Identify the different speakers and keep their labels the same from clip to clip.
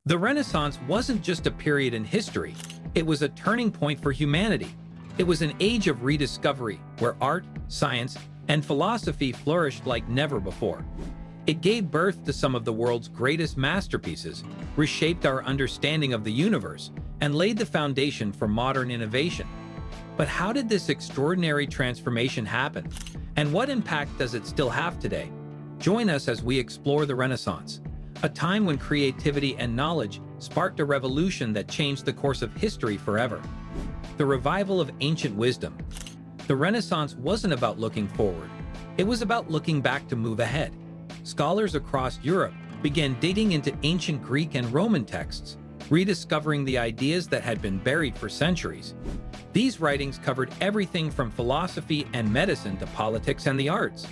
Speaker 1: The Renaissance wasn't just a period in history, it was a turning point for humanity. It was an age of rediscovery where art, science, and philosophy flourished like never before. It gave birth to some of the world's greatest masterpieces, reshaped our understanding of the universe, and laid the foundation for modern innovation. But how did this extraordinary transformation happen? And what impact does it still have today? Join us as we explore the Renaissance, a time when creativity and knowledge sparked a revolution that changed the course of history forever. The revival of ancient wisdom. The Renaissance wasn't about looking forward. It was about looking back to move ahead. Scholars across Europe began digging into ancient Greek and Roman texts, rediscovering the ideas that had been buried for centuries. These writings covered everything from philosophy and medicine to politics and the arts.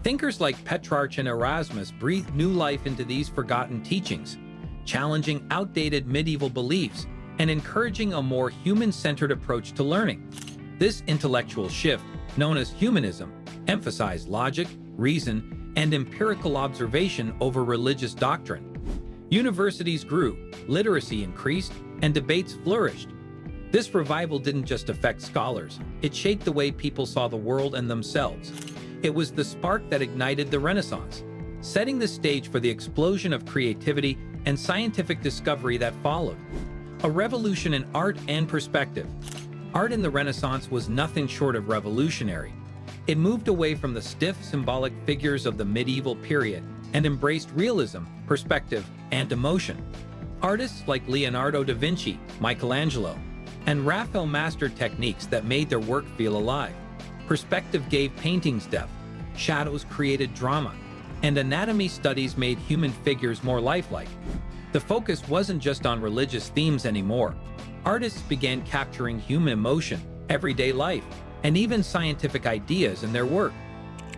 Speaker 1: Thinkers like Petrarch and Erasmus breathed new life into these forgotten teachings, challenging outdated medieval beliefs and encouraging a more human-centered approach to learning. This intellectual shift, known as humanism, emphasized logic, reason, and empirical observation over religious doctrine. Universities grew, literacy increased, and debates flourished. This revival didn't just affect scholars, it shaped the way people saw the world and themselves. It was the spark that ignited the Renaissance, setting the stage for the explosion of creativity and scientific discovery that followed. A revolution in art and perspective. Art in the Renaissance was nothing short of revolutionary. It moved away from the stiff, symbolic figures of the medieval period and embraced realism, perspective, and emotion. Artists like Leonardo da Vinci, Michelangelo, and Raphael mastered techniques that made their work feel alive. Perspective gave paintings depth, shadows created drama, and anatomy studies made human figures more lifelike. The focus wasn't just on religious themes anymore. Artists began capturing human emotion, everyday life, and even scientific ideas in their work.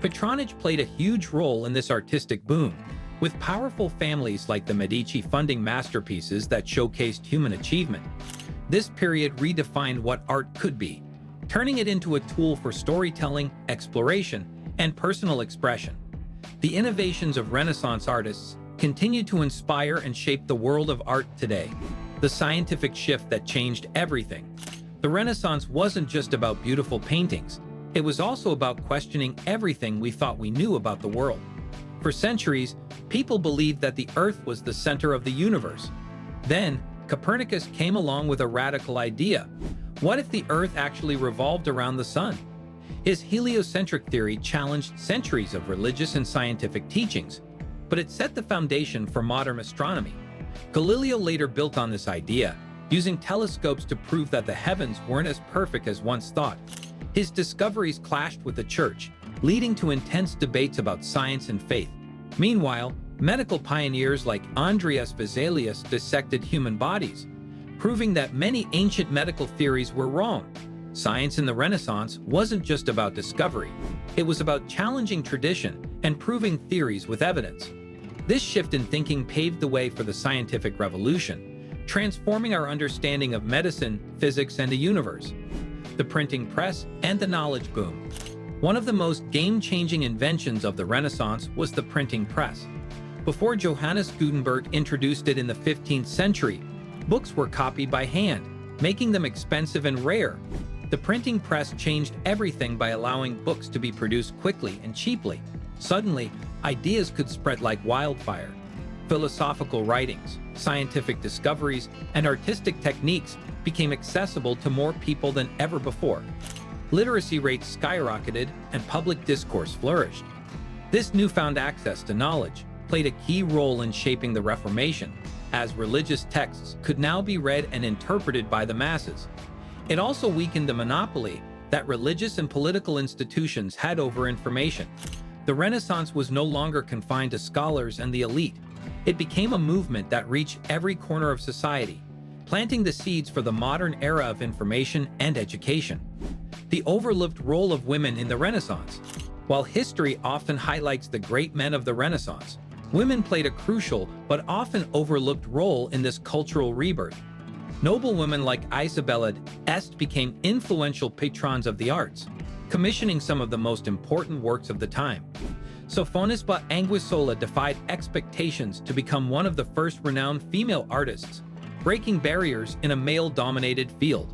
Speaker 1: Patronage played a huge role in this artistic boom, with powerful families like the Medici funding masterpieces that showcased human achievement. This period redefined what art could be, turning it into a tool for storytelling, exploration, and personal expression. The innovations of Renaissance artists continue to inspire and shape the world of art today. The scientific shift that changed everything. The Renaissance wasn't just about beautiful paintings, it was also about questioning everything we thought we knew about the world. For centuries, people believed that the Earth was the center of the universe. Then, Copernicus came along with a radical idea. What if the Earth actually revolved around the sun? His heliocentric theory challenged centuries of religious and scientific teachings, but it set the foundation for modern astronomy. Galileo later built on this idea, using telescopes to prove that the heavens weren't as perfect as once thought. His discoveries clashed with the Church, leading to intense debates about science and faith. Meanwhile, medical pioneers like Andreas Vesalius dissected human bodies, proving that many ancient medical theories were wrong. Science in the Renaissance wasn't just about discovery, it was about challenging tradition and proving theories with evidence. This shift in thinking paved the way for the scientific revolution, transforming our understanding of medicine, physics, and the universe. The printing press and the knowledge boom. One of the most game-changing inventions of the Renaissance was the printing press. Before Johannes Gutenberg introduced it in the 15th century, books were copied by hand, making them expensive and rare. The printing press changed everything by allowing books to be produced quickly and cheaply. Suddenly, ideas could spread like wildfire. Philosophical writings, scientific discoveries, and artistic techniques became accessible to more people than ever before. Literacy rates skyrocketed and public discourse flourished. This newfound access to knowledge played a key role in shaping the Reformation, as religious texts could now be read and interpreted by the masses. It also weakened the monopoly that religious and political institutions had over information. The Renaissance was no longer confined to scholars and the elite. It became a movement that reached every corner of society, planting the seeds for the modern era of information and education. The overlooked role of women in the Renaissance. While history often highlights the great men of the Renaissance, women played a crucial but often overlooked role in this cultural rebirth. Noblewomen like Isabella d'Este became influential patrons of the arts, commissioning some of the most important works of the time. Sofonisba Anguissola defied expectations to become one of the first renowned female artists, breaking barriers in a male-dominated field.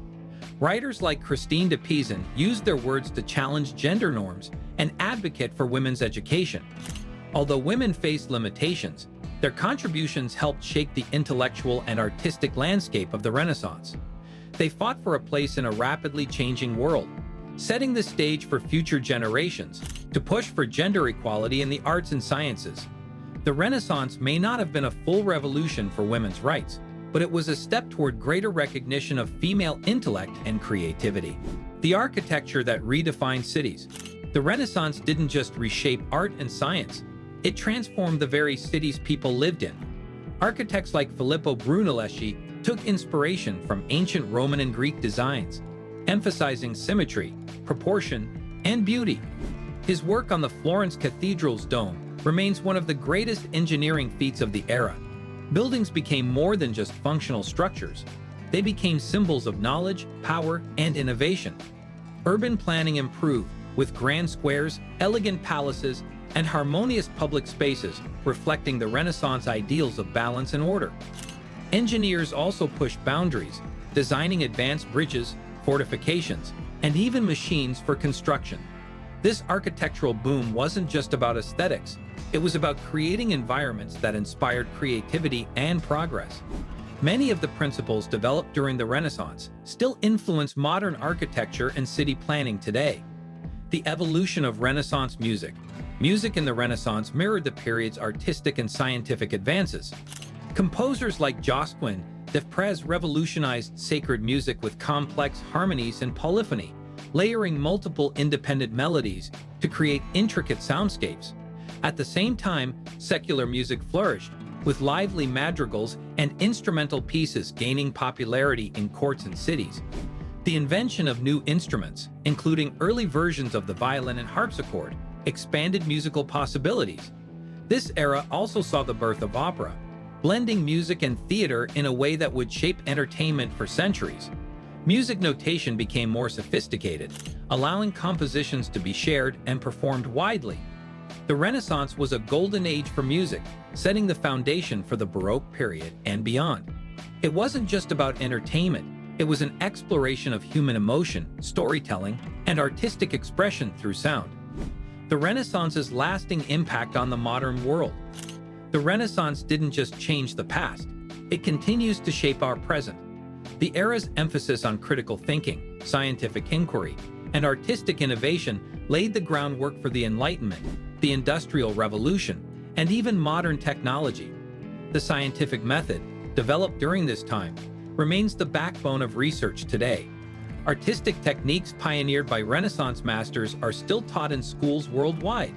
Speaker 1: Writers like Christine de Pizan used their words to challenge gender norms and advocate for women's education. Although women faced limitations, their contributions helped shape the intellectual and artistic landscape of the Renaissance. They fought for a place in a rapidly changing world, setting the stage for future generations to push for gender equality in the arts and sciences. The Renaissance may not have been a full revolution for women's rights, but it was a step toward greater recognition of female intellect and creativity. The architecture that redefined cities. The Renaissance didn't just reshape art and science, it transformed the very cities people lived in. Architects like Filippo Brunelleschi took inspiration from ancient Roman and Greek designs, emphasizing symmetry, proportion, and beauty. His work on the Florence Cathedral's dome remains one of the greatest engineering feats of the era. Buildings became more than just functional structures. They became symbols of knowledge, power, and innovation. Urban planning improved, with grand squares, elegant palaces, and harmonious public spaces reflecting the Renaissance ideals of balance and order. Engineers also pushed boundaries, designing advanced bridges, fortifications, and even machines for construction. This architectural boom wasn't just about aesthetics, it was about creating environments that inspired creativity and progress. Many of the principles developed during the Renaissance still influence modern architecture and city planning today. The evolution of Renaissance music. Music in the Renaissance mirrored the period's artistic and scientific advances. Composers like Josquin des Prez revolutionized sacred music with complex harmonies and polyphony, layering multiple independent melodies to create intricate soundscapes. At the same time, secular music flourished, with lively madrigals and instrumental pieces gaining popularity in courts and cities. The invention of new instruments, including early versions of the violin and harpsichord, expanded musical possibilities. This era also saw the birth of opera, blending music and theater in a way that would shape entertainment for centuries. Music notation became more sophisticated, allowing compositions to be shared and performed widely. The Renaissance was a golden age for music, setting the foundation for the Baroque period and beyond. It wasn't just about entertainment, it was an exploration of human emotion, storytelling, and artistic expression through sound. The Renaissance's lasting impact on the modern world. The Renaissance didn't just change the past, it continues to shape our present. The era's emphasis on critical thinking, scientific inquiry, and artistic innovation laid the groundwork for the Enlightenment, the Industrial Revolution, and even modern technology. The scientific method, developed during this time, remains the backbone of research today. Artistic techniques pioneered by Renaissance masters are still taught in schools worldwide.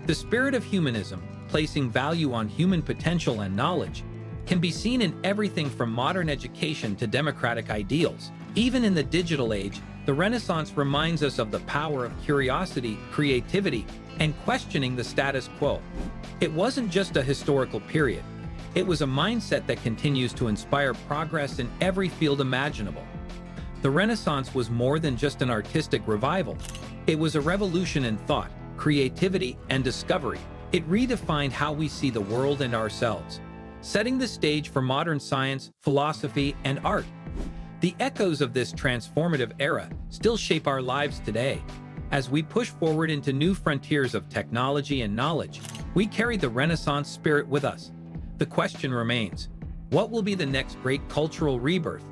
Speaker 1: The spirit of humanism, placing value on human potential and knowledge, can be seen in everything from modern education to democratic ideals. Even in the digital age, the Renaissance reminds us of the power of curiosity, creativity, and questioning the status quo. It wasn't just a historical period. It was a mindset that continues to inspire progress in every field imaginable. The Renaissance was more than just an artistic revival. It was a revolution in thought, creativity, and discovery. It redefined how we see the world and ourselves, setting the stage for modern science, philosophy, and art. The echoes of this transformative era still shape our lives today. As we push forward into new frontiers of technology and knowledge, we carry the Renaissance spirit with us. The question remains, what will be the next great cultural rebirth?